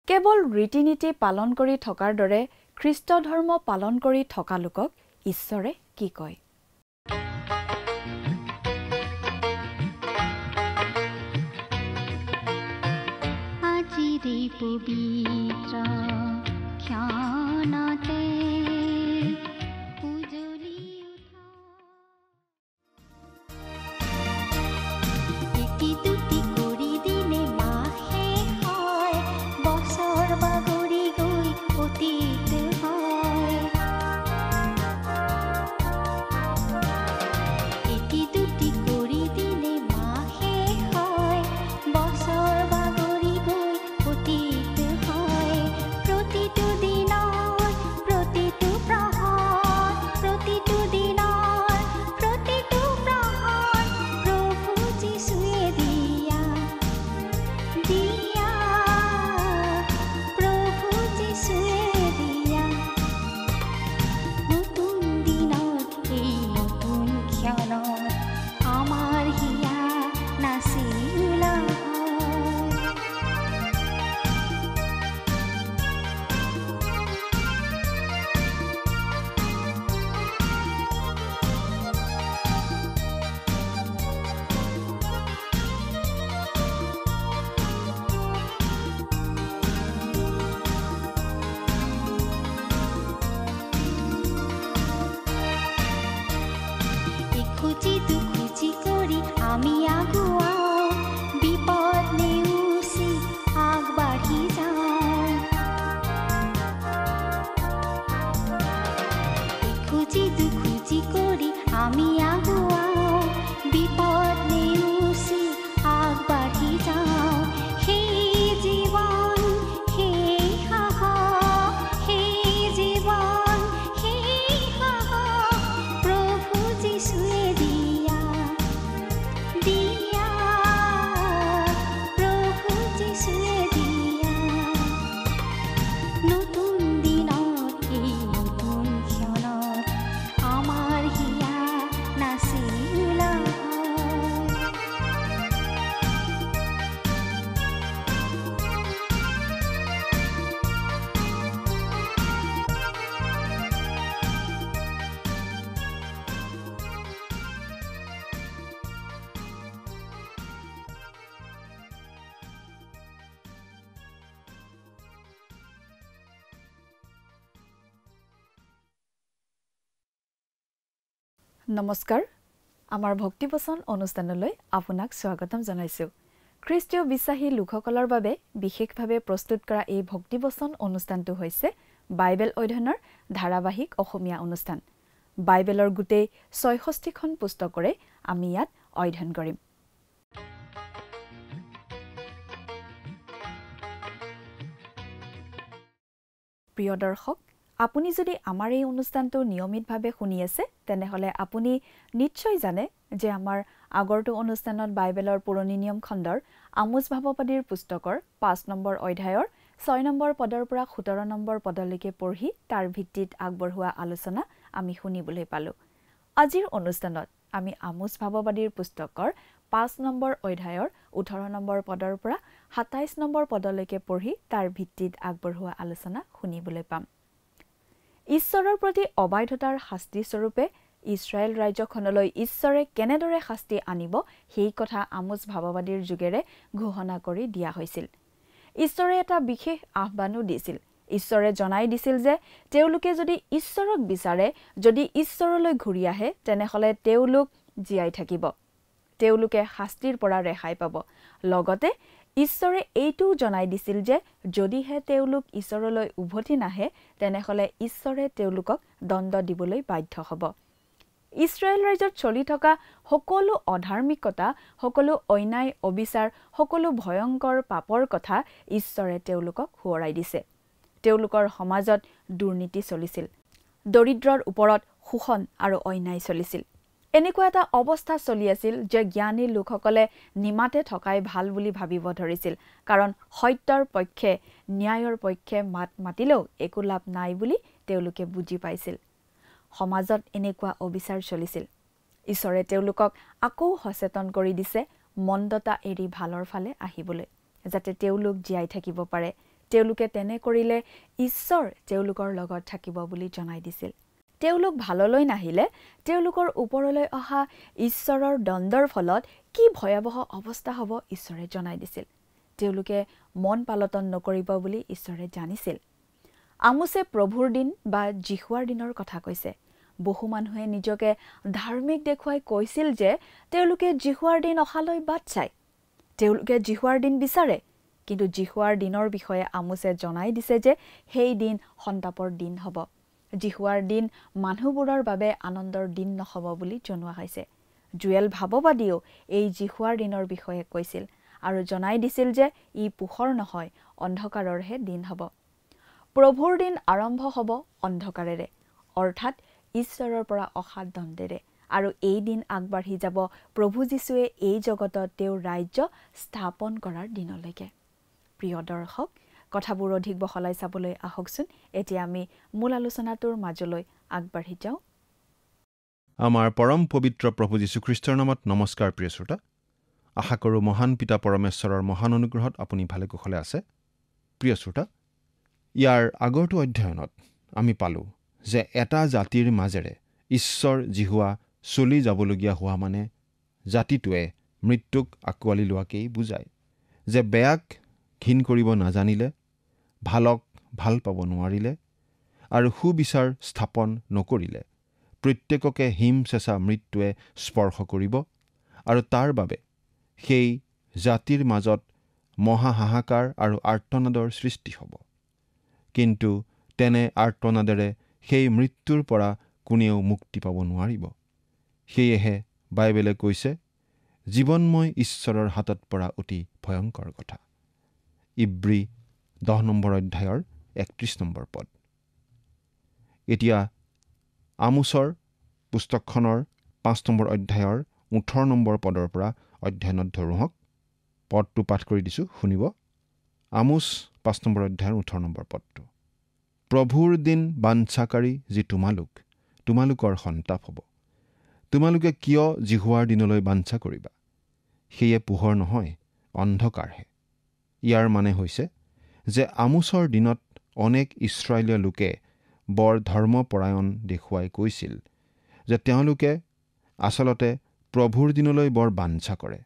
কেৱল ৰীতি-নীতি পালন কৰি থকাৰ দৰে খ্ৰীষ্ট ধৰ্ম পালন কৰি থকা লোকক ঈশ্বৰে কি কয়? আজিৰে পবিত্ৰ ক্ষণতে উজলি উঠা এটি দুটি কৰি দিনে মাহে হয় বছৰ বাগৰি গৈ অতীত হয় এটি দুটি কৰি দিনে মাহে হয় বছৰ বাগৰি গৈ অতীত হয় প্ৰতিটো দিনৰ প্ৰতিটো প্ৰহৰ প্ৰতিটো দিনৰ প্ৰতিটো প্ৰহৰ প্ৰভু যীশুৱে দিয়া প্ৰভু যীশুৱে দিয়া নতুন দিনত এই নতুন ক্ষণত আমাৰ হিয়া নাচি ওলা খুজি দুখুজি কৰি আমি আগুৱাও বিপদ নেওচি আগবাঢ়ি যাওঁ খুজি দুখুজি কৰি আমি আগুৱাও বিপদ নেওচি আগবাঢ়ি যাওঁ সেই জীৱন সেই সাহস সেই জীৱন সেই সাহস প্ৰভু যীশুৱে দিয়া প্ৰভু যীশুৱে দিয়া নতুন দিনত এই নতুন ক্ষণত আমাৰ হিয়া নাচি ওলা নমস্কাৰ, আমাৰ ভক্তিবচন অনুষ্ঠানলৈ আপোনাক স্বাগতম জনাইছোঁ। খ্ৰীষ্টীয় বিশ্বাসী লোকসকলৰ বাবে বিশেষভাৱে প্ৰস্তুত কৰা এই ভক্তিবচন অনুষ্ঠানটো হৈছে বাইবেল অধ্যয়নৰ ধাৰাবাহিক অসমীয়া অনুষ্ঠান। বাইবেলৰ গোটেই ৬৬খন পুস্তকৰে আমি ইয়াত অধ্যয়ন কৰিম। প্ৰিয় দৰ্শক, আপুনি যদি আমাৰ এই অনুষ্ঠানটো নিয়মিতভাৱে শুনি আছে তেনেহলে আপুনি নিশ্চয় জানে যে আমাৰ আগৰটো অনুষ্ঠানত বাইবেলৰ পুৰণি নিয়ম খণ্ডৰ আমোচ ভাৱবাদীৰ পুস্তকৰ ৫ নম্বৰ অধ্যায়ৰ ৬ নম্বৰ পদৰ পৰা ১৭ নম্বৰ পদলৈকে পঢ়ি তাৰ ভিত্তিত আগবঢ়োৱা আলোচনা আমি শুনিবলৈ পালোঁ। আজিৰ অনুষ্ঠানত আমি আমোচ ভাৱবাদীৰ পুস্তকৰ ৫ নম্বৰ অধ্যায়ৰ ১৮ নম্বৰ পদৰ পৰা ২৭ নম্বৰ পদলৈকে পঢ়ি তাৰ ভিত্তিত আগবঢ়োৱা আলোচনা শুনিবলৈ পাম। ঈশ্বৰৰ প্ৰতি অবাধ্যতাৰ শাস্তি স্বৰূপে ইছৰাইল ৰাজ্যখনলৈ ঈশ্বৰে কেনেদৰে শাস্তি আনিব সেই কথা আমোচ ভাৱবাদীৰ যোগেৰে ঘোষণা কৰি দিয়া হৈছিল। ঈশ্বৰে এটা বিশেষ আহ্বানো দিছিল। ঈশ্বৰে জনাই দিছিল যে তেওঁলোকে যদি ঈশ্বৰক বিচাৰে, যদি ঈশ্বৰলৈ ঘূৰি আহে তেনেহলে তেওঁলোক জীয়াই থাকিব, তেওঁলোকে শাস্তিৰ পৰা ৰেহাই পাব। লগতে ঈশ্বৰে এইটোও জনাই দিছিল যে যদিহে তেওঁলোক ঈশ্বৰলৈ উভতি নাহে তেনেহলে ঈশ্বৰে তেওঁলোকক দণ্ড দিবলৈ বাধ্য হ'ব। ইছৰাইল ৰাজ্যত চলি থকা সকলো অধাৰ্মিকতা, সকলো অন্যায় অবিচাৰ, সকলো ভয়ংকৰ পাপৰ কথা ঈশ্বৰে তেওঁলোকক সোঁৱৰাই দিছে। তেওঁলোকৰ সমাজত দুৰ্নীতি চলিছিল, দৰিদ্ৰৰ ওপৰত শোষণ আৰু অন্যায় চলিছিল। এনেকুৱা এটা অৱস্থা চলি আছিল যে জ্ঞানী লোকসকলে নিমাতে থকাই ভাল বুলি ভাবিব ধৰিছিল, কাৰণ সত্যৰ পক্ষে ন্যায়ৰ পক্ষে মাত মাতিলেও একো লাভ নাই বুলি তেওঁলোকে বুজি পাইছিল। সমাজত এনেকুৱা অবিচাৰ চলিছিল। ঈশ্বৰে তেওঁলোকক আকৌ সচেতন কৰি দিছে মন্দতা এৰি ভালৰ ফালে আহিবলৈ, যাতে তেওঁলোক জীয়াই থাকিব পাৰে, তেওঁলোকে তেনে কৰিলে ঈশ্বৰ তেওঁলোকৰ লগত থাকিব বুলি জনাই দিছিল। তেওঁলোক ভাললৈ নাহিলে তেওঁলোকৰ ওপৰলৈ অহা ঈশ্বৰৰ দণ্ডৰ ফলত কি ভয়াৱহ অৱস্থা হ'ব ঈশ্বৰে জনাই দিছিল। তেওঁলোকে মন পালটন নকৰিব বুলি ঈশ্বৰে জানিছিল। আমোছে প্ৰভুৰ দিন বা জিহুৱাৰ দিনৰ কথা কৈছে। বহু মানুহে নিজকে ধাৰ্মিক দেখুৱাই কৈছিল যে তেওঁলোকে জিহুৱাৰ দিন অহালৈ বাট চায়, তেওঁলোকে জিহুৱাৰ দিন বিচাৰে। কিন্তু জিহুৱাৰ দিনৰ বিষয়ে আমোছে জনাই দিছে যে সেই দিন সন্তাপৰ দিন হ'ব। জিহুৱাৰ দিন মানুহবোৰৰ বাবে আনন্দৰ দিন নহ'ব বুলি জনোৱা হৈছে। জুৱেল ভাৱবাদীয়েও এই জিহুৱাৰ দিনৰ বিষয়ে কৈছিল আৰু জনাই দিছিল যে ই পোহৰ নহয়, অন্ধকাৰৰহে দিন হ'ব। প্ৰভুৰ দিন আৰম্ভ হ'ব অন্ধকাৰেৰে, অৰ্থাৎ ঈশ্বৰৰ পৰা অহা দণ্ডেৰে, আৰু এই দিন আগবাঢ়ি যাব প্ৰভু যীশুৱে এই জগতত তেওঁৰ ৰাজ্য স্থাপন কৰাৰ দিনলৈকে। প্ৰিয় দৰ্শক, কথাবোৰ অধিক বহলাই চাবলৈ আহকচোন। এতিয়া আমি মূল আলোচনাটোৰ মাজলৈ আগবাঢ়ি যাওঁ। আমাৰ পৰম পবিত্ৰ প্ৰভু যীশুখ্ৰীষ্টৰ নামত নমস্কাৰ। প্ৰিয় শ্ৰোতা, আশা কৰোঁ মহান পিতা পৰমেশ্বৰৰ মহান অনুগ্ৰহত আপুনি ভালে কুশলে আছে। প্ৰিয় শ্ৰোতা, ইয়াৰ আগৰটো অধ্যয়নত আমি পালোঁ যে এটা জাতিৰ মাজেৰে ঈশ্বৰ জিহুৱা চলি যাবলগীয়া হোৱা মানে জাতিটোৱে মৃত্যুক আঁকোৱালি লোৱাকেই বুজায়। যে বেয়াক ঘীন কৰিব নাজানিলে, ভালক ভাল পাব নোৱাৰিলে আৰু সুবিচাৰ স্থাপন নকৰিলে প্ৰত্যেককে হিম চেঁচা মৃত্যুৱে স্পৰ্শ কৰিব আৰু তাৰ বাবে সেই জাতিৰ মাজত মহা হাহাকাৰ আৰু আৰ্তনাদৰ সৃষ্টি হ'ব। কিন্তু তেনে আৰ্তনাদেৰে সেই মৃত্যুৰ পৰা কোনেও মুক্তি পাব নোৱাৰিব। সেয়েহে বাইবেলে কৈছে জীৱনময় ঈশ্বৰৰ হাতত পৰা অতি ভয়ংকৰ কথা। ইব্ৰী 10 নম্বৰ অধ্যায়ৰ 31 নম্বৰ পদ। এতিয়া আমোছৰ পুস্তকখনৰ 5 নম্বৰ অধ্যায়ৰ 18 নম্বৰ পদৰ পৰা অধ্যয়নত ধৰোঁ হওক। পদটো পাঠ কৰি দিছোঁ, শুনিব। আমোছ 5 নম্বৰ অধ্যায়ৰ 18 নম্বৰ পদটো। প্ৰভুৰ দিন বাঞ্ছাকাৰী যি তোমালোকৰ সন্তাপ হ'ব। তোমালোকে কিয় জিহুৱাৰ দিনলৈ বাঞ্ছা কৰিবা? সেয়ে পোহৰ নহয়, অন্ধকাৰহে। ইয়াৰ মানে হৈছে যে আমোছৰ দিনত অনেক ইছৰাইলীয় লোকে বৰ ধৰ্মপৰায়ণ দেখুৱাই কৈছিল যে তেওঁলোকে আচলতে প্ৰভুৰ দিনলৈ বৰ বাঞ্ছা কৰে,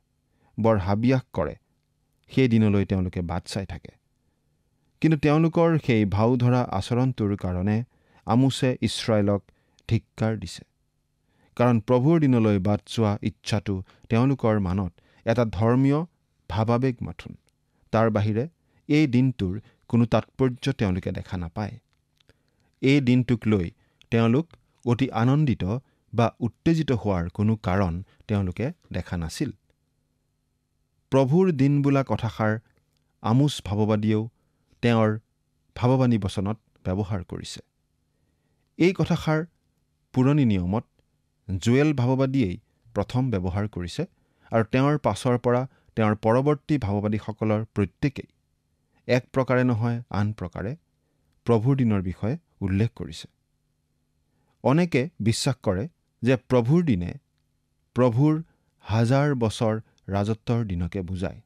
বৰ হাবিয়াস কৰে, সেই দিনলৈ তেওঁলোকে বাট চাই থাকে। কিন্তু তেওঁলোকৰ সেই ভাও ধৰা আচৰণটোৰ কাৰণে আমোছে ইছৰাইলক ধিক্কাৰ দিছে। কাৰণ প্ৰভুৰ দিনলৈ বাট চোৱা ইচ্ছাটো তেওঁলোকৰ মনত এটা ধৰ্মীয় ভাৱাবেগ মাথোন। তাৰ বাহিৰে এই দিনটোৰ কোনো তাৎপৰ্য তেওঁলোকে দেখা নাপায়। এই দিনটোক লৈ তেওঁলোক অতি আনন্দিত বা উত্তেজিত হোৱাৰ কোনো কাৰণ তেওঁলোকে দেখা নাছিল। প্ৰভুৰ দিন বোলা কথাষাৰ আমোছ ভাৱবাদীয়েও তেওঁৰ ভাৱবাণী বচনত ব্যৱহাৰ কৰিছে। এই কথাষাৰ পুৰণি নিয়মত জুৱেল ভাৱবাদীয়েই প্ৰথম ব্যৱহাৰ কৰিছে আৰু তেওঁৰ পাছৰ পৰা তেওঁৰ পৰৱৰ্তী ভাৱবাদীসকলৰ প্ৰত্যেকেই এক প্ৰকাৰে নহয় আন প্ৰকাৰে প্ৰভুৰ দিনৰ বিষয়ে উল্লেখ কৰিছে। অনেকে বিশ্বাস কৰে যে প্ৰভুৰ দিনে প্ৰভুৰ 1000 বছৰ ৰাজত্বৰ দিনকে বুজায়।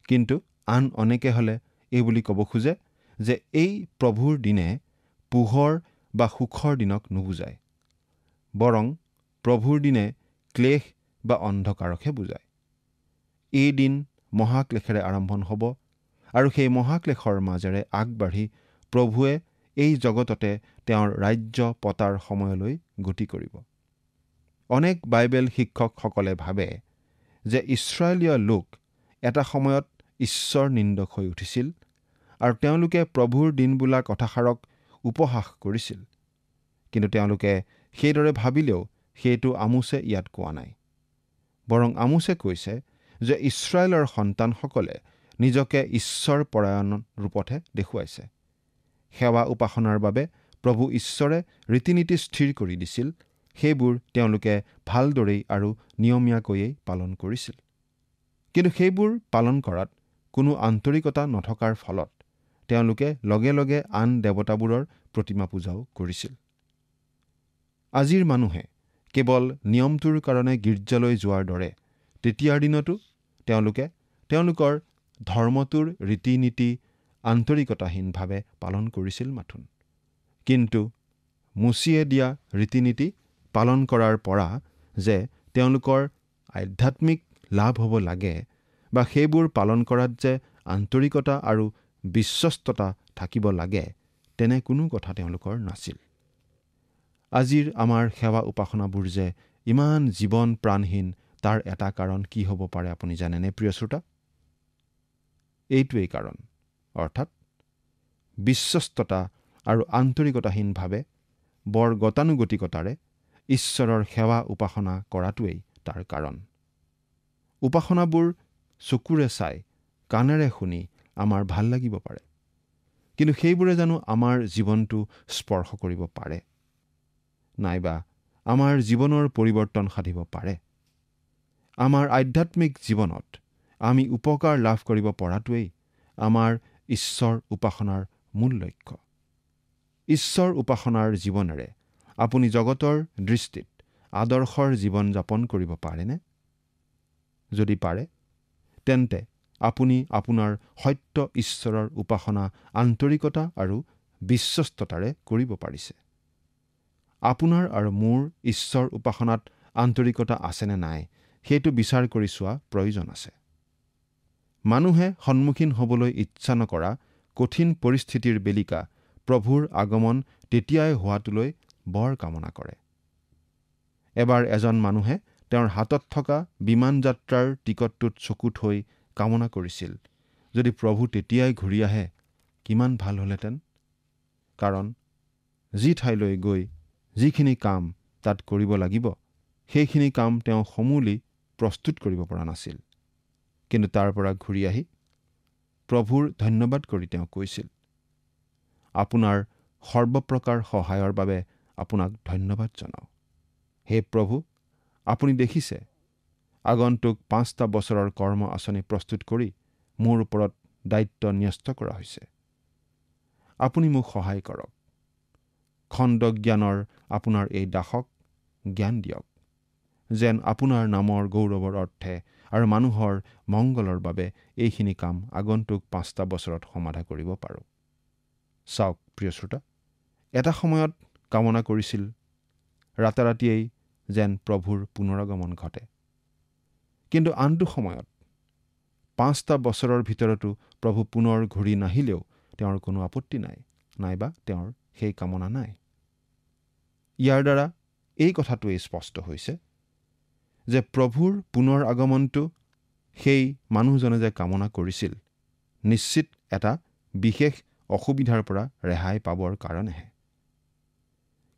কিন্তু আন অনেকে হ'লে এই বুলি ক'ব খোজে যে এই প্ৰভুৰ দিনে পোহৰ বা সুখৰ দিনক নুবুজায়, বৰং প্ৰভুৰ দিনে ক্লেশ বা অন্ধকাৰকহে বুজায়। এই দিন মহাক্লেশেৰে আৰম্ভণ হ'ব আৰু সেই মহাক্লেশৰ মাজেৰে আগবাঢ়ি প্ৰভুৱে এই জগততে তেওঁৰ ৰাজ্য পতাৰ সময়লৈ গতি কৰিব। অনেক বাইবেল শিক্ষকসকলে ভাবে যে ইছৰাইলীয় লোক এটা সময়ত ঈশ্বৰ নিন্দক হৈ উঠিছিল আৰু তেওঁলোকে প্ৰভুৰ দিন বোলা কথাষাৰক উপহাস কৰিছিল। কিন্তু তেওঁলোকে সেইদৰে ভাবিলেও সেইটো আমোছে ইয়াত কোৱা নাই। বৰং আমোছে কৈছে যে ইছৰাইলৰ সন্তানসকলে নিজকে ঈশ্বৰ পৰায়ণ ৰূপতহে দেখুৱাইছে। সেৱা উপাসনাৰ বাবে প্ৰভু ঈশ্বৰে ৰীতি নীতি স্থিৰ কৰি দিছিল, সেইবোৰ তেওঁলোকে ভালদৰেই আৰু নিয়মীয়াকৈয়েই পালন কৰিছিল। কিন্তু সেইবোৰ পালন কৰাত কোনো আন্তৰিকতা নথকাৰ ফলত তেওঁলোকে লগে লগে আন দেৱতাবোৰৰ প্ৰতিমা পূজাও কৰিছিল। আজিৰ মানুহে কেৱল নিয়মটোৰ কাৰণে গীৰ্জালৈ যোৱাৰ দৰে তেতিয়াৰ দিনতো তেওঁলোকে তেওঁলোকৰ ধৰ্মটোৰ ৰীতি নীতি আন্তৰিকতাহীনভাৱে পালন কৰিছিল মাথোন। কিন্তু মুচিয়ে দিয়া ৰীতি নীতি পালন কৰাৰ পৰা যে তেওঁলোকৰ আধ্যাত্মিক লাভ হ'ব লাগে বা সেইবোৰ পালন কৰাত যে আন্তৰিকতা আৰু বিশ্বস্ততা থাকিব লাগে, তেনে কোনো কথা তেওঁলোকৰ নাছিল। আজিৰ আমাৰ সেৱা উপাসনাবোৰ যে ইমান জীৱন প্ৰাণহীন, তাৰ এটা কাৰণ কি হ'ব পাৰে আপুনি জানেনে প্ৰিয় শ্ৰোতা? এইটোৱেই কাৰণ, অৰ্থাৎ বিশ্বস্ততা আৰু আন্তৰিকতাহীনভাৱে বৰ গতানুগতিকতাৰে ঈশ্বৰৰ সেৱা উপাসনা কৰাটোৱেই তাৰ কাৰণ। উপাসনাবোৰ চকুৰে চাই, কাণেৰে শুনি আমাৰ ভাল লাগিব পাৰে, কিন্তু সেইবোৰে জানো আমাৰ জীৱনটো স্পৰ্শ কৰিব পাৰে? নাইবা আমাৰ জীৱনৰ পৰিৱৰ্তন সাধিব পাৰে? আমাৰ আধ্যাত্মিক জীৱনত আমি উপকাৰ লাভ কৰিব পৰাটোৱেই আমাৰ ঈশ্বৰ উপাসনাৰ মূল লক্ষ্য। ঈশ্বৰ উপাসনাৰ জীৱনেৰে আপুনি জগতৰ দৃষ্টিত আদৰ্শৰ জীৱন যাপন কৰিব পাৰেনে? যদি পাৰে, তেন্তে আপুনি আপোনাৰ সত্য ঈশ্বৰৰ উপাসনা আন্তৰিকতা আৰু বিশ্বস্ততাৰে কৰিব পাৰিছে। আপোনাৰ আৰু মোৰ ঈশ্বৰ উপাসনাত আন্তৰিকতা আছেনে নাই, সেইটো বিচাৰ কৰি চোৱা প্ৰয়োজন আছে। মানুহে সন্মুখীন হ'বলৈ ইচ্ছা নকৰা কঠিন পৰিস্থিতিৰ বেলিকা প্ৰভুৰ আগমন তেতিয়াই হোৱাটোলৈ বৰ কামনা কৰে। এবাৰ এজন মানুহে তেওঁৰ হাতত থকা বিমান যাত্ৰাৰ টিকটটোত চকু থৈ কামনা কৰিছিল, যদি প্ৰভু তেতিয়াই ঘূৰি আহে কিমান ভাল হ'লহেঁতেন। কাৰণ যি ঠাইলৈ গৈ যিখিনি কাম তাত কৰিব লাগিব, সেইখিনি কাম তেওঁ সমূলি প্ৰস্তুত কৰিব পৰা নাছিল। কিন্তু তাৰ পৰা ঘূৰি আহি প্ৰভুৰ ধন্যবাদ কৰি তেওঁ কৈছিল, আপোনাৰ সৰ্বপ্ৰকাৰ সহায়ৰ বাবে আপোনাক ধন্যবাদ জনাওঁ। হে প্ৰভু, আপুনি দেখিছে আগন্তুক 5টা বছৰৰ কৰ্ম আঁচনি প্ৰস্তুত কৰি মোৰ ওপৰত দায়িত্ব ন্যস্ত কৰা হৈছে। আপুনি মোক সহায় কৰক। খণ্ড জ্ঞানৰ আপোনাৰ এই দাসক জ্ঞান দিয়ক, যেন আপোনাৰ নামৰ গৌৰৱৰ অৰ্থে আৰু মানুহৰ মংগলৰ বাবে এইখিনি কাম আগন্তুক 5টা বছৰত সমাধা কৰিব পাৰোঁ। চাওক প্ৰিয় শ্ৰোতা, এটা সময়ত কামনা কৰিছিল ৰাতাৰাতিয়েই যেন প্ৰভুৰ পুনৰাগমন ঘটে, কিন্তু আনটো সময়ত 5টা বছৰৰ ভিতৰতো প্ৰভু পুনৰ ঘূৰি নাহিলেও তেওঁৰ কোনো আপত্তি নাই, নাইবা তেওঁৰ সেই কামনা নাই। ইয়াৰ দ্বাৰা এই কথাটোৱেই স্পষ্ট হৈছে যে প্ৰভুৰ পুনৰ আগমনটো সেই মানুহজনে যে কামনা কৰিছিল, নিশ্চিত এটা বিশেষ অসুবিধাৰ পৰা ৰেহাই পাবৰ কাৰণেহে।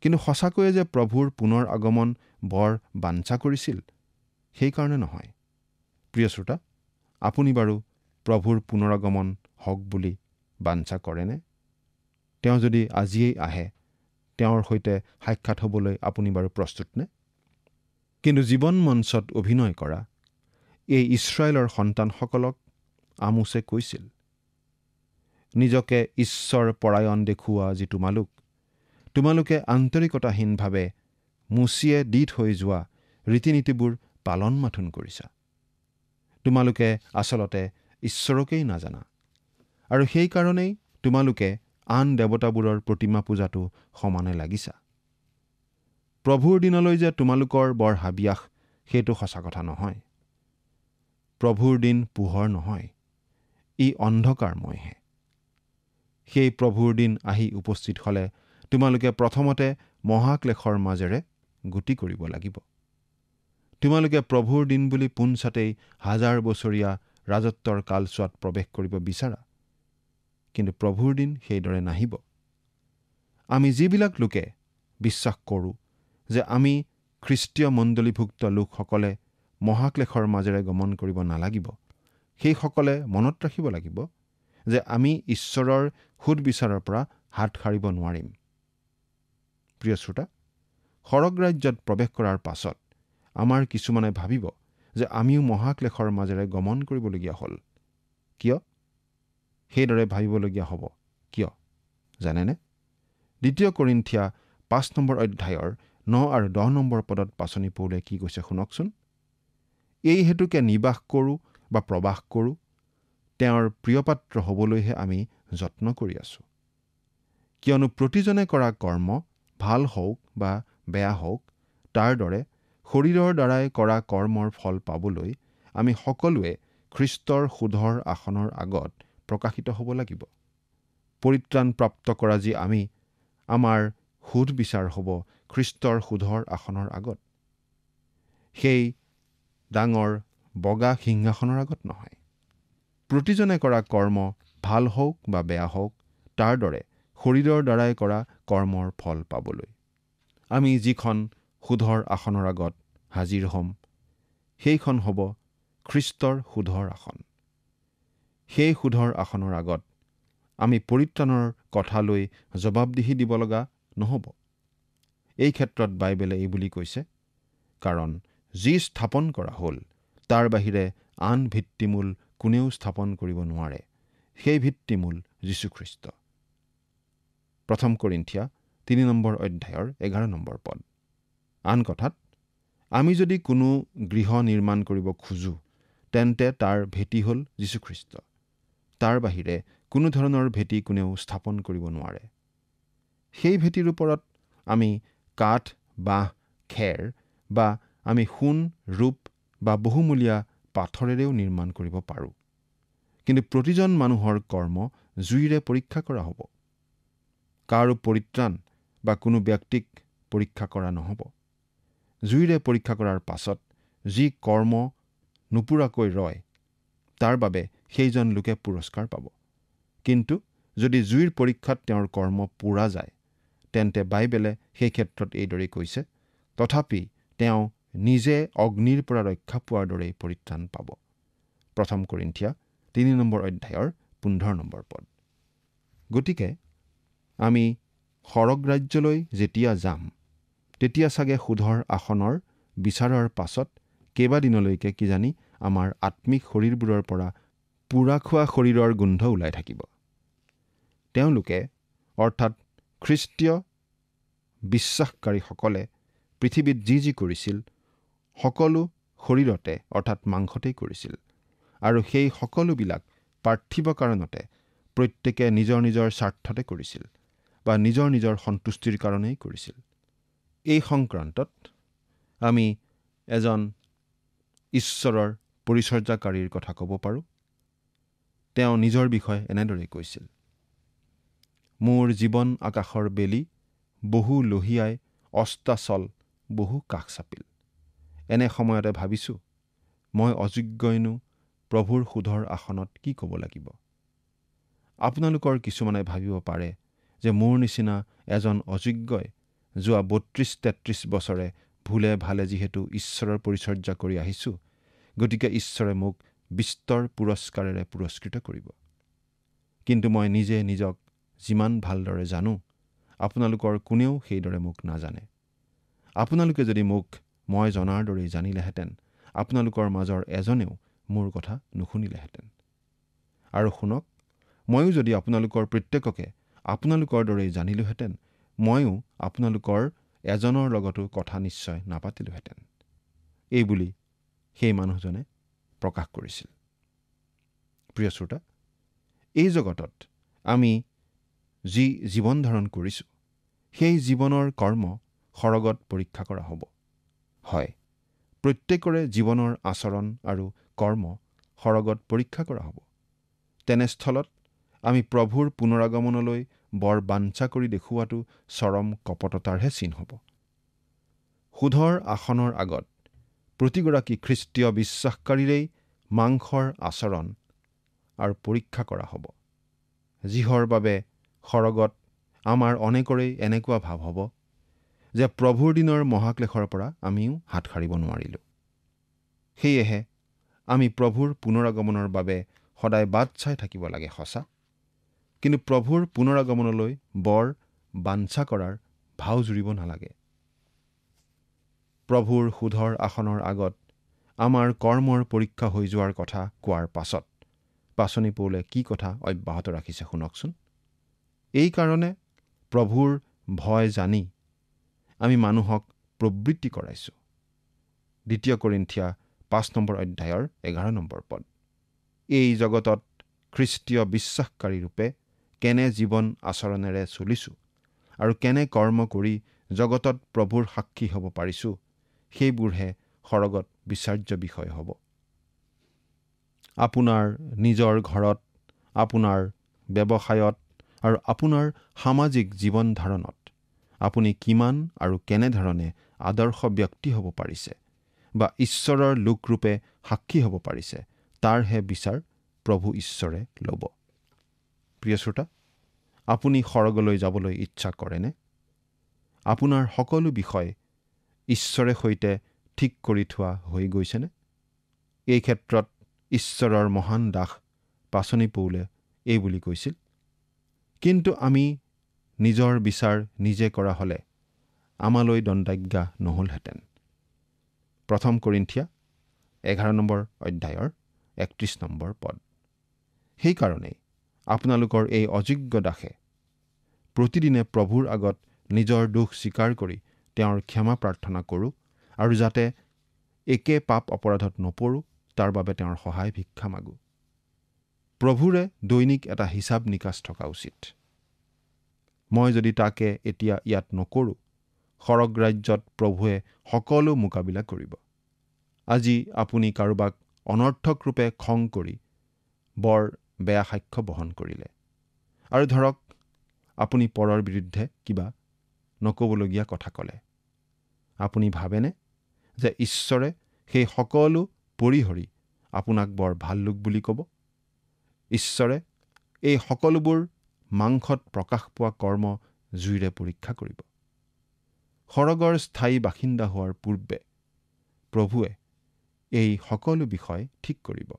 কিন্তু সঁচাকৈয়ে যে প্ৰভুৰ পুনৰ আগমন বৰ বাঞ্ছা কৰিছিল, সেইকাৰণে নহয়। প্ৰিয় শ্ৰোতা, আপুনি বাৰু প্ৰভুৰ পুনৰাগমন হওক বুলি বাঞ্ছা কৰেনে? তেওঁ যদি আজিয়েই আহে, তেওঁৰ সৈতে সাক্ষাৎ হ'বলৈ আপুনি বাৰু প্ৰস্তুত নে? কিন্তু জীৱন মঞ্চত অভিনয় কৰা এই ইছৰাইলৰ সন্তানসকলক আমোছে কৈছিল, নিজকে ঈশ্বৰ পৰায়ণ দেখুওৱা যি তোমালোকে আন্তৰিকতাহীনভাৱে মুচিয়ে দি থৈ যোৱা ৰীতি নীতিবোৰ পালন মাথোন কৰিছা। তোমালোকে আচলতে ঈশ্বৰকেই নাজানা, আৰু সেইকাৰণেই তোমালোকে আন দেৱতাবোৰৰ প্ৰতিমা পূজাটো সমানে লাগিছা। প্ৰভুৰ দিনলৈ যে তোমালোকৰ বৰ হাবিয়াস, সেইটো সঁচা কথা নহয়। প্ৰভুৰ দিন পোহৰ নহয়, ই অন্ধকাৰময়হে। সেই প্ৰভুৰ দিন আহি উপস্থিত হ'লে তোমালোকে প্ৰথমতে মহাক্লেশৰ মাজেৰে গতি কৰিব লাগিব। তোমালোকে প্ৰভুৰ দিন বুলি পোনছাতেই 1000 বছৰীয়া ৰাজত্বৰ কালছোৱাত প্ৰৱেশ কৰিব বিচাৰা, কিন্তু প্ৰভুৰ দিন সেইদৰে নাহিব। আমি যিবিলাক লোকে বিশ্বাস কৰোঁ যে আমি খ্ৰীষ্টীয় মণ্ডলীভুক্ত লোকসকলে মহাক্লেশৰ মাজেৰে গমন কৰিব নালাগিব, সেইসকলে মনত ৰাখিব লাগিব যে আমি ঈশ্বৰৰ সুদবিচাৰৰ পৰা হাত সাৰিব নোৱাৰিম। প্ৰিয় শ্ৰোতা, সৰগ ৰাজ্যত প্ৰৱেশ কৰাৰ পাছত আমাৰ কিছুমানে ভাবিব যে আমিও মহাক্লেশৰ মাজেৰে গমন কৰিবলগীয়া হ'ল। কিয় সেইদৰে ভাবিবলগীয়া হ'ব? কিয় জানেনে? 2 কৰিন্থিয়া 5 নম্বৰ অধ্যায়ৰ 9 আৰু 10 নম্বৰ পদত পাচনি পৌলে কি কৈছে শুনকচোন। এই হেতুকে নিবাস কৰোঁ বা প্ৰবাস কৰোঁ, তেওঁৰ প্ৰিয়পাত্ৰ হ'বলৈহে আমি যত্ন কৰি আছোঁ। কিয়নো প্ৰতিজনে কৰা কৰ্ম ভাল হওক বা বেয়া হওক, তাৰ দৰে শৰীৰৰ দ্বাৰাই কৰা কৰ্মৰ ফল পাবলৈ আমি সকলোৱে খ্ৰীষ্টৰ সুধৰ আসনৰ আগত প্ৰকাশিত হ'ব লাগিব। পৰিত্ৰাণ প্ৰাপ্ত কৰা যি আমি, আমাৰ সুধ বিচাৰ হ'ব খ্ৰীষ্টৰ সুধৰ আসনৰ আগত, সেই ডাঙৰ বগা সিংহাসনৰ আগত নহয়। প্ৰতিজনে কৰা কৰ্ম ভাল হওক বা বেয়া হওক, তাৰ দৰে শৰীৰৰ দ্বাৰাই কৰা কৰ্মৰ ফল পাবলৈ আমি যিখন সুধৰ আসনৰ আগত হাজিৰ হ'ম, সেইখন হ'ব খ্ৰীষ্টৰ সুধৰ আসন। সেই সুধৰ আসনৰ আগত আমি পৰিত্ৰাণৰ কথা লৈ জবাবদিহি দিব লগা নহ'ব। এই ক্ষেত্ৰত বাইবেলে এই বুলি কৈছে, কাৰণ যি স্থাপন কৰা হ'ল তাৰ বাহিৰে আন ভিত্তিমূল কোনেও স্থাপন কৰিব নোৱাৰে। সেই ভিত্তিমূল যীশুখ্ৰীষ্ট। 1 কৰিন্থিয়া 3 নম্বৰ অধ্যায়ৰ 11 নম্বৰ পদ। আন কথাত, আমি যদি কোনো গৃহ নিৰ্মাণ কৰিব খোজোঁ, তেন্তে তাৰ ভেটি হ'ল যীশুখ্ৰীষ্ট। তাৰ বাহিৰে কোনো ধৰণৰ ভেটি কোনেও স্থাপন কৰিব নোৱাৰে। সেই ভেটিৰ ওপৰত আমি কাঠ, বাঁহ, খেৰ বা আমি সোণ, ৰূপ বা বহুমূলীয়া পাথৰেৰেও নিৰ্মাণ কৰিব পাৰোঁ। কিন্তু প্ৰতিজন মানুহৰ কৰ্ম জুইৰে পৰীক্ষা কৰা হ'ব। কাৰো পৰিত্ৰাণ বা কোনো ব্যক্তিক পৰীক্ষা কৰা নহ'ব। জুইৰে পৰীক্ষা কৰাৰ পাছত যি কৰ্ম নুপুৰাকৈ ৰয়, তাৰ বাবে সেইজন লোকে পুৰস্কাৰ পাব। কিন্তু যদি জুইৰ পৰীক্ষাত তেওঁৰ কৰ্ম পুৰা যায়, তেন্তে বাইবেলে সেই ক্ষেত্ৰত এইদৰে কৈছে, তথাপি তেওঁ নিজে অগ্নিৰ পৰা ৰক্ষা পোৱাৰ দৰেই পৰিত্ৰাণ পাব। 1 কৰিন্থিয়া 3 নম্বৰ অধ্যায়ৰ 15 নম্বৰ পদ। গতিকে আমি স্বৰ্গ ৰাজ্যলৈ যেতিয়া যাম, তেতিয়া চাগে সুধৰ আসনৰ বিচাৰৰ পাছত কেইবাদিনলৈকে কিজানি আমাৰ আত্মিক শৰীৰবোৰৰ পৰা পোৰা খোৱা শৰীৰৰ গোন্ধ ওলাই থাকিব। তেওঁলোকে অৰ্থাৎ খ্ৰীষ্টীয় বিশ্বাসকাৰীসকলে পৃথিৱীত যি যি কৰিছিল, সকলো শৰীৰতে অৰ্থাৎ মাংসতেই কৰিছিল। আৰু সেই সকলোবিলাক পাৰ্থিৱ কাৰণতে প্ৰত্যেকে নিজৰ নিজৰ স্বাৰ্থতে কৰিছিল বা নিজৰ নিজৰ সন্তুষ্টিৰ কাৰণেই কৰিছিল। এই সংক্ৰান্তত আমি এজন ঈশ্বৰৰ পৰিচৰ্যাকাৰীৰ কথা ক'ব পাৰোঁ। তেওঁ নিজৰ বিষয়ে এনেদৰে কৈছিল, মোৰ জীৱন আকাশৰ বেলি বহু লহিয়াই অস্তাচল বহু কাষ চাপিল। এনে সময়তে ভাবিছোঁ, মই অযোগ্যইনো প্ৰভুৰ সুধৰ আসনত কি ক'ব লাগিব। আপোনালোকৰ কিছুমানে ভাবিব পাৰে যে মোৰ নিচিনা এজন অযোগ্যই যোৱা 32-33 বছৰে ভুলে ভালে যিহেতু ঈশ্বৰৰ পৰিচৰ্যা কৰি আহিছোঁ, গতিকে ঈশ্বৰে মোক বিস্তৰ পুৰস্কাৰেৰে পুৰস্কৃত কৰিব। কিন্তু মই নিজে নিজক যিমান ভালদৰে জানো, আপোনালোকৰ কোনেও সেইদৰে মোক নাজানে। আপোনালোকে যদি মোক মই জনাৰ দৰেই জানিলেহেঁতেন, আপোনালোকৰ মাজৰ এজনেও মোৰ কথা নুশুনিলেহেঁতেন। আৰু শুনক, ময়ো যদি আপোনালোকৰ প্ৰত্যেককে আপোনালোকৰ দৰেই জানিলোহেঁতেন, ময়ো আপোনালোকৰ এজনৰ লগতো কথা নিশ্চয় নাপাতিলোহেঁতেন। এইবুলি সেই মানুহজনে প্ৰকাশ কৰিছিল। প্ৰিয় শ্ৰোতা, এই জগতত আমি যি জীৱন ধাৰণ কৰিছোঁ, সেই জীৱনৰ কৰ্ম স্বৰ্গত পৰীক্ষা কৰা হ'ব। হয়, প্ৰত্যেকৰে জীৱনৰ আচৰণ আৰু কৰ্ম স্বৰ্গত পৰীক্ষা কৰা হ'ব। তেনেস্থলত আমি প্ৰভুৰ পুনৰাগমনলৈ বৰ বাঞ্ছা কৰি দেখুওৱাটো চৰম কপটতাৰহে চিন হ'ব। সুধৰ আসনৰ আগত প্ৰতিগৰাকী খ্ৰীষ্টীয় বিশ্বাসকাৰীৰেই মাংসৰ আচৰণ আৰু পৰীক্ষা কৰা হ'ব, যিহৰ বাবে স্বৰ্গত আমাৰ অনেকৰেই এনেকুৱা ভাৱ হ'ব যে প্ৰভুৰ দিনৰ মহাক্লেশৰ পৰা আমিও হাত সাৰিব নোৱাৰিলোঁ। সেয়েহে আমি প্ৰভুৰ পুনৰাগমনৰ বাবে সদায় বাট চাই থাকিব লাগে সঁচা, কিন্তু প্ৰভুৰ পুনৰাগমনলৈ বৰ বাঞ্ছা কৰাৰ ভাও জুৰিব নালাগে। প্ৰভুৰ সুধৰ আসনৰ আগত আমাৰ কৰ্মৰ পৰীক্ষা হৈ যোৱাৰ কথা কোৱাৰ পাছত পাচনি পৌলে কি কথা অব্যাহত ৰাখিছে শুনকচোন। এই কাৰণে প্ৰভুৰ ভয় জানি আমি মানুহক প্ৰবৃত্তি কৰাইছোঁ। 2 কৰিন্থিয়া 5 নম্বৰ অধ্যায়ৰ 11 নম্বৰ পদ। এই জগতত খ্ৰীষ্টীয় বিশ্বাসকাৰী ৰূপে কেনে জীৱন আচৰণেৰে চলিছোঁ আৰু কেনে কৰ্ম কৰি জগতত প্ৰভুৰ সাক্ষী হ'ব পাৰিছোঁ, সেইবোৰহে সৰগত বিচাৰ্য বিষয় হ'ব। আপোনাৰ নিজৰ ঘৰত, আপোনাৰ ব্যৱসায়ত আৰু আপোনাৰ সামাজিক জীৱন ধাৰণত আপুনি কিমান আৰু কেনেধৰণে আদৰ্শ ব্যক্তি হ'ব পাৰিছে বা ঈশ্বৰৰ লোকৰূপে সাক্ষী হ'ব পাৰিছে, তাৰহে বিচাৰ প্ৰভু ঈশ্বৰে ল'ব। প্ৰিয় শ্ৰোতা, আপুনি স্বৰ্গলৈ যাবলৈ ইচ্ছা কৰেনে? আপোনাৰ সকলো বিষয় ঈশ্বৰে সৈতে ঠিক কৰি থোৱা হৈ গৈছেনে? এই ক্ষেত্ৰত ঈশ্বৰৰ মহান দাস পাচনি পৌলে এই বুলি কৈছিল, কিন্তু আমি নিজৰ বিচাৰ নিজে কৰা হ'লে আমালৈ দণ্ডাজ্ঞা নহ'লহেঁতেন। 1 কৰিন্থিয়া 11 নম্বৰ অধ্যায়ৰ 31 নম্বৰ পদ। সেইকাৰণেই আপোনালোকৰ এই অযোগ্য দাসে প্ৰতিদিনে প্ৰভুৰ আগত নিজৰ দোষ স্বীকাৰ কৰি তেওঁৰ ক্ষমা প্ৰাৰ্থনা কৰোঁ আৰু যাতে একে পাপ অপৰাধত নপৰোঁ তাৰ বাবে তেওঁৰ সহায় ভিক্ষা মাগোঁ। প্ৰভুৰে দৈনিক এটা হিচাপ নিকাচ থকা উচিত। মই যদি তাকে এতিয়া ইয়াত নকৰোঁ, স্বৰ্গ ৰাজ্যত প্ৰভুৱে সকলো মোকাবিলা কৰিব। আজি আপুনি কাৰোবাক অনৰ্থক ৰূপে খং কৰি বৰ বেয়া সাক্ষ্য বহন কৰিলে আৰু ধৰক আপুনি পৰৰ বিৰুদ্ধে কিবা নক'বলগীয়া কথা ক'লে। আপুনি ভাবেনে যে ঈশ্বৰে সেই সকলো পৰিহৰি আপোনাক বৰ ভাল লোক বুলি ক'ব? ঈশ্বৰে এই সকলোবোৰ মাংসত প্ৰকাশ পোৱা কৰ্ম জুইৰে পৰীক্ষা কৰিব। স্বৰ্গৰ স্থায়ী বাসিন্দা হোৱাৰ পূৰ্বে প্ৰভুৱে এই সকলো বিষয় ঠিক কৰিব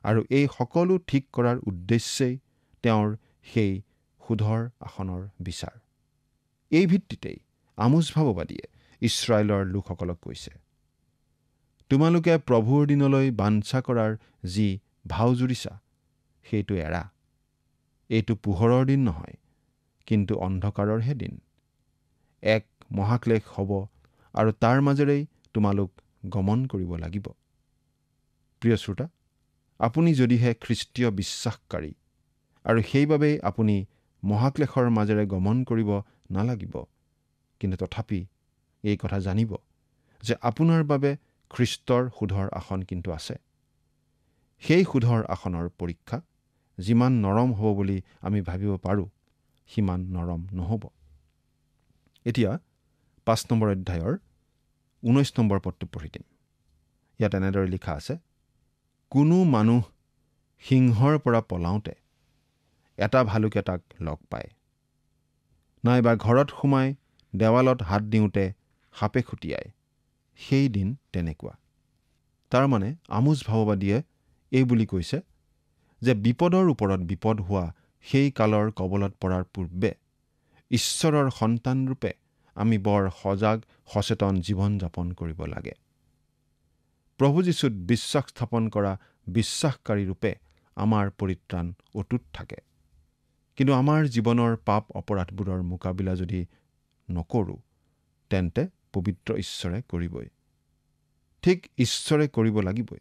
আৰু এই সকলো ঠিক কৰাৰ উদ্দেশ্যেই তেওঁৰ সেই সুধৰ আসনৰ বিচাৰ। এই ভিত্তিতেই আমোছ ভাৱবাদীয়ে ইছৰাইলৰ লোকসকলক কৈছে, তোমালোকে প্ৰভুৰ দিনলৈ বাঞ্ছা কৰাৰ যি ভাও জুৰিছা সেইটো এৰা। এইটো পোহৰৰ দিন নহয়, কিন্তু অন্ধকাৰৰহে দিন। এক মহাক্লেশ হ'ব আৰু তাৰ মাজেৰেই তোমালোক গমন কৰিব লাগিব। প্ৰিয় শ্ৰোতা, আপুনি যদিহে খ্ৰীষ্টীয় বিশ্বাসকাৰী আৰু সেইবাবেই আপুনি মহাক্লেশৰ মাজেৰে গমন কৰিব নালাগিব, কিন্তু তথাপি এই কথা জানিব যে আপোনাৰ বাবে খ্ৰীষ্টৰ সুধৰ আসন কিন্তু আছে। সেই সুধৰ আসনৰ পৰীক্ষা যিমান নৰম হ'ব বুলি আমি ভাবিব পাৰোঁ, সিমান নৰম নহ'ব। এতিয়া 5 নম্বৰ অধ্যায়ৰ 19 নম্বৰ পদটো পঢ়ি দিম। ইয়াত এনেদৰে লিখা আছে, কোনো মানুহ সিংহৰ পৰা পলাওঁতে এটা ভালুকে তাক লগ পায়, নাইবা ঘৰত সোমাই দেৱালত হাত দিওঁতে সাপে খুটিয়ায়, সেই দিন তেনেকুৱা। তাৰমানে আমোছ ভাৱবাদীয়ে এই বুলি কৈছে যে বিপদৰ ওপৰত বিপদ হোৱা সেই কালৰ কবলত পৰাৰ পূৰ্বে ঈশ্বৰৰ সন্তানৰূপে আমি বৰ সজাগ সচেতন জীৱন যাপন কৰিব লাগে। প্ৰভু যীশুত বিশ্বাস স্থাপন কৰা বিশ্বাসকাৰী ৰূপে আমাৰ পৰিত্ৰাণ অটুট থাকে। কিন্তু আমাৰ জীৱনৰ পাপ অপৰাধবোৰৰ মোকাবিলা যদি নকৰোঁ, তেন্তে পবিত্ৰ ঈশ্বৰে কৰিবই। ঠিক ঈশ্বৰে কৰিব লাগিবই,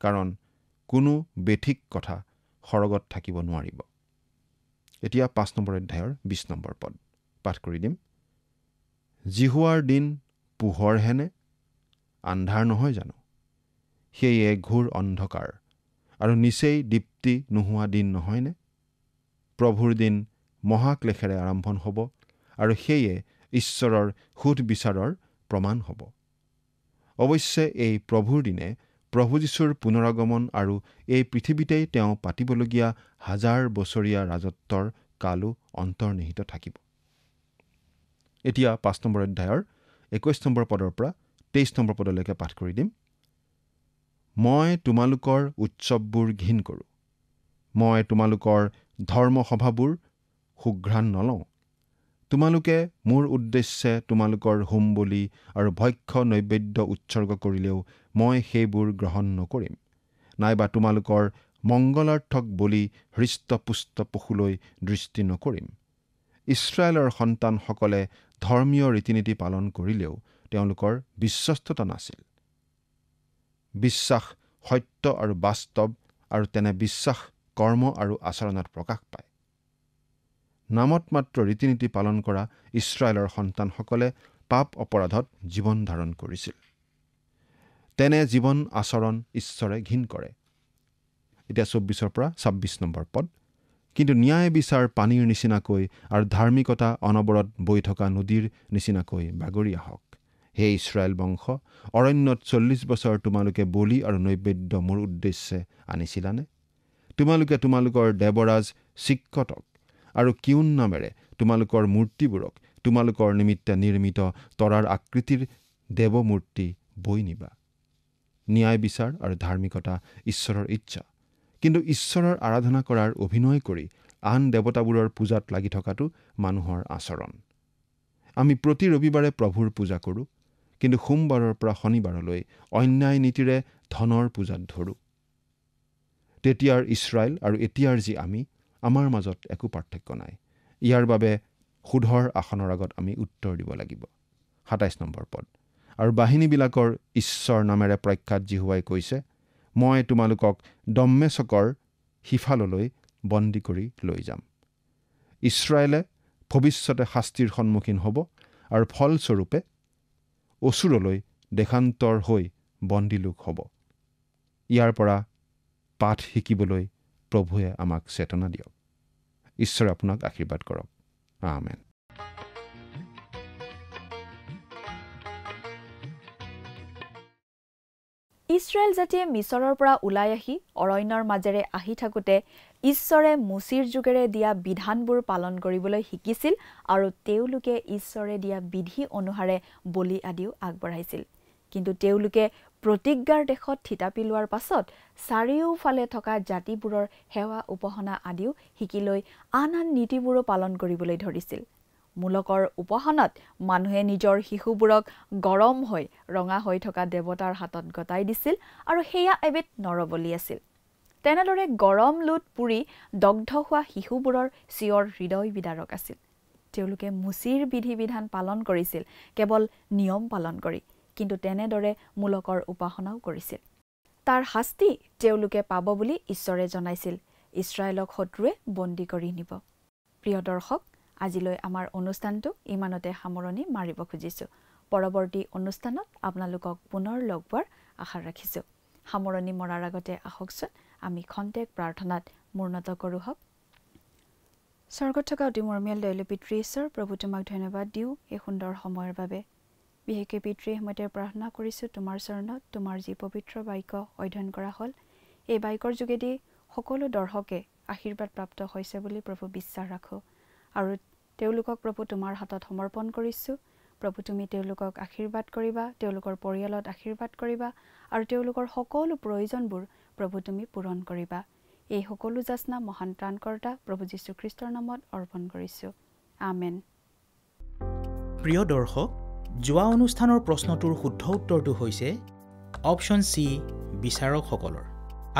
কাৰণ কোনো বেঠিক কথা স্বৰ্গত থাকিব নোৱাৰিব। এতিয়া 5 নম্বৰ অধ্যায়ৰ 20 নম্বৰ পদ পাঠ কৰি দিম। জিহুৱাৰ দিন পোহৰহেনে, আন্ধাৰ নহয় জানো? সেয়ে ঘোৰ অন্ধকাৰ আৰু নিচেই দীপ্তি নোহোৱা দিন নহয়নে? প্ৰভুৰ দিন মহাক্লেশেৰে আৰম্ভ হ'ব আৰু সেয়ে ঈশ্বৰৰ সুধবিচাৰৰ প্ৰমাণ হ'ব। অৱশ্যে এই প্ৰভুৰ দিনে প্ৰভু যীশুৰ পুনৰাগমন আৰু এই পৃথিৱীতেই তেওঁ পাতিবলগীয়া 1000 বছৰীয়া ৰাজত্বৰ কালো অন্তৰ্নিহিত থাকিব। এতিয়া 5 নম্বৰ অধ্যায়ৰ 21 নম্বৰ পদৰ পৰা 23 নম্বৰ পদলৈকে পাঠ কৰি দিম। মই তোমালোকৰ উৎসৱবোৰ ঘিণ কৰোঁ, মই তোমালোকৰ ধৰ্মসভাবোৰ সুঘ্ৰাণ নলওঁ। তোমালোকে মোৰ উদ্দেশ্যে তোমালোকৰ হোম বলি আৰু ভক্ষ্য নৈবেদ্য উৎসৰ্গ কৰিলেও মই সেইবোৰ গ্ৰহণ নকৰিম, নাইবা তোমালোকৰ মংগলাৰ্থক বলি হৃষ্টপুষ্ট পশুলৈ দৃষ্টি নকৰিম। ইছৰাইলৰ সন্তানসকলে ধৰ্মীয় ৰীতি নীতি পালন কৰিলেও তেওঁলোকৰ বিশ্বস্ততা নাছিল। বিশ্বাস সত্য আৰু বাস্তৱ আৰু তেনে বিশ্বাস কৰ্ম আৰু আচৰণত প্ৰকাশ পায়। নামত মাত্ৰ ৰীতি নীতি পালন কৰা ইছৰাইলৰ সন্তানসকলে পাপ অপৰাধত জীৱন ধাৰণ কৰিছিল। তেনে জীৱন আচৰণ ঈশ্বৰে ঘিণ কৰে। এতিয়া ২৪ পৰা ২৬ নম্বৰ পদ। কিন্তু ন্যায় বিচাৰ পানীৰ নিচিনাকৈ আৰু ধাৰ্মিকতা অনবৰত বৈ থকা নদীৰ নিচিনাকৈ বাগৰি আহক। হে ইছৰাইল বংশ, অৰণ্যত ৪০ বছৰ তোমালোকে বলি আৰু নৈবেদ্য মোৰ উদ্দেশ্যে আনিছিলানে? তোমালোকে তোমালোকৰ দেৱৰাজ চিক্কতক আৰু কিউন নামেৰে তোমালোকৰ মূৰ্তিবোৰক তোমালোকৰ নিমিত্তে নিৰ্মিত তৰাৰ আকৃতিৰ দেৱমূৰ্তি বৈ নিবা। ন্যায় বিচাৰ আৰু ধাৰ্মিকতা ঈশ্বৰৰ ইচ্ছা, কিন্তু ঈশ্বৰৰ আৰাধনা কৰাৰ অভিনয় কৰি আন দেৱতাবোৰৰ পূজাত লাগি থকাটো মানুহৰ আচৰণ। আমি প্ৰতি ৰবিবাৰে প্ৰভুৰ পূজা কৰোঁ, কিন্তু সোমবাৰৰ পৰা শনিবাৰলৈ অন্যায় নীতিৰে ধনৰ পূজাত ধৰোঁ। তেতিয়াৰ ইছৰাইল আৰু এতিয়াৰ যি আমি, আমাৰ মাজত একো পাৰ্থক্য নাই। ইয়াৰ বাবে সুধৰ আসনৰ আগত আমি উত্তৰ দিব লাগিব। ২৭ নম্বৰ পদ। আৰু বাহিনীবিলাকৰ ঈশ্বৰ নামেৰে প্ৰখ্যাত জিহুৱাই কৈছে, মই তোমালোকক দম্মেশকৰ সিফাললৈ বন্দী কৰি লৈ যাম। ইছৰাইলে ভৱিষ্যতে শাস্তিৰ সন্মুখীন হ'ব আৰু ফলস্বৰূপে অচুৰলৈ দেশান্তৰ হৈ বন্দী লোক হ'ব। ইয়াৰ পৰা পাঠ শিকিবলৈ প্ৰভুৱে আমাক চেতনা দিয়ক। ঈশ্বৰে আপোনাক আশীৰ্বাদ কৰক। আমেন। ইছৰাইল জাতিয়ে মিছৰৰ পৰা ওলাই আহি অৰণ্যৰ মাজেৰে আহি থাকোঁতে ঈশ্বৰে মুচিৰ যুগেৰে দিয়া বিধানবোৰ পালন কৰিবলৈ শিকিছিল আৰু তেওঁলোকে ঈশ্বৰে দিয়া বিধি অনুসাৰে বলি আদিও আগবঢ়াইছিল। কিন্তু তেওঁলোকে প্ৰতিজ্ঞাৰ দেশত থিতাপি লোৱাৰ পাছত চাৰিওফালে থকা জাতিবোৰৰ সেৱা উপাসনা আদিও শিকি লৈ আন আন নীতিবোৰো পালন কৰিবলৈ ধৰিছিল। মূলকৰ উপাসনাত মানুহে নিজৰ শিশুবোৰক গৰম হৈ ৰঙা হৈ থকা দেৱতাৰ হাতত গতাই দিছিল আৰু সেয়া এবিধ নৰবলি আছিল। তেনেদৰে গৰম লোট পুৰি দগ্ধ হোৱা শিশুবোৰৰ চিঞৰ হৃদয় বিদাৰক আছিল। তেওঁলোকে মুচিৰ বিধি বিধান পালন কৰিছিল কেৱল নিয়ম পালন কৰি, কিন্তু তেনেদৰে মূলকৰ উপাসনাও কৰিছিল। তাৰ শাস্তি তেওঁলোকে পাব বুলি ঈশ্বৰে জনাইছিল। ইছৰাইলক শত্ৰুৱে বন্দী কৰি নিব। প্ৰিয় দৰ্শক, আজিলৈ আমাৰ অনুষ্ঠানটো ইমানতে সামৰণি মাৰিব খুজিছোঁ। পৰৱৰ্তী অনুষ্ঠানত আপোনালোকক পুনৰ লগ পোৱাৰ আশা ৰাখিছোঁ। সামৰণি মৰাৰ আগতে আহকচোন আমি খন্তেক প্ৰাৰ্থনাত মূৰ্ণত কৰোঁ হওক। স্বৰ্গত থকা অতি মৰমীয়াল দয়ালু পিতৃ ঈশ্বৰ, প্ৰভু তোমাক ধন্যবাদ দিওঁ এই সুন্দৰ সময়ৰ বাবে। বিশেষকৈ পিতৃ সময়তে প্ৰাৰ্থনা কৰিছোঁ তোমাৰ চৰণত, তোমাৰ যি পবিত্ৰ বাক্য অধ্যয়ন কৰা হ'ল, এই বাক্যৰ যোগেদি সকলো দৰ্শকে আশীৰ্বাদ প্ৰাপ্ত হৈছে বুলি প্ৰভু বিশ্বাস ৰাখোঁ। আৰু তেওঁলোকক প্ৰভু তোমাৰ হাতত সমৰ্পণ কৰিছোঁ। প্ৰভু তুমি তেওঁলোকক আশীৰ্বাদ কৰিবা, তেওঁলোকৰ পৰিয়ালত আশীৰ্বাদ কৰিবা আৰু তেওঁলোকৰ সকলো প্ৰয়োজনবোৰ প্ৰভু তুমি পূৰণ কৰিবা। এই সকলো যাচনা মহান ত্ৰাণকৰ্তা প্ৰভু যীশুখ্ৰীষ্টৰ নামত অৰ্পণ কৰিছোঁ। আমেন। প্ৰিয় দৰ্শক, যোৱা অনুষ্ঠানৰ প্ৰশ্নটোৰ শুদ্ধ উত্তৰটো হৈছে অপশ্যন চি, বিচাৰকসকলৰ।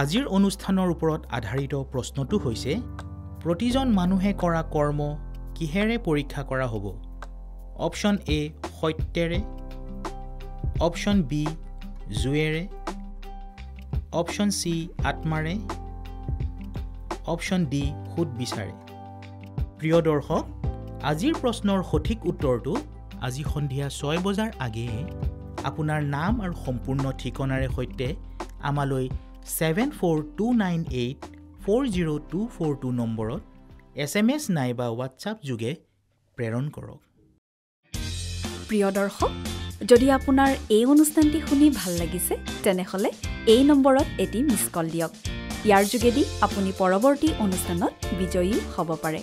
আজিৰ অনুষ্ঠানৰ ওপৰত আধাৰিত প্ৰশ্নটো হৈছে, প্ৰতিজন মানুহে কৰা কৰ্ম কিহেৰে পৰীক্ষা কৰা হ'ব? অপশ্যন এ সত্যেৰে, অপশ্যন বি জুৱেৰে, অপশ্যন চি আত্মাৰে, অপশ্যন ডি সুদ বিচাৰে। প্ৰিয় দৰ্শক, আজিৰ প্ৰশ্নৰ সঠিক উত্তৰটো আজি সন্ধিয়া 6 বজাৰ আগেয়ে আপোনাৰ নাম আৰু সম্পূৰ্ণ ঠিকনাৰে সৈতে আমালৈ 7429840242 নম্বৰত SMS নাইবা হোৱাটছআপ যোগে প্ৰেৰণ কৰক। প্ৰিয় দৰ্শক, যদি আপোনাৰ এই অনুষ্ঠানটি শুনি ভাল লাগিছে তেনেহ'লে এই নম্বৰত এটি মিছ কল দিয়ক। ইয়াৰ যোগেদি আপুনি পৰৱৰ্তী অনুষ্ঠানত বিজয়ী হ'ব পাৰে।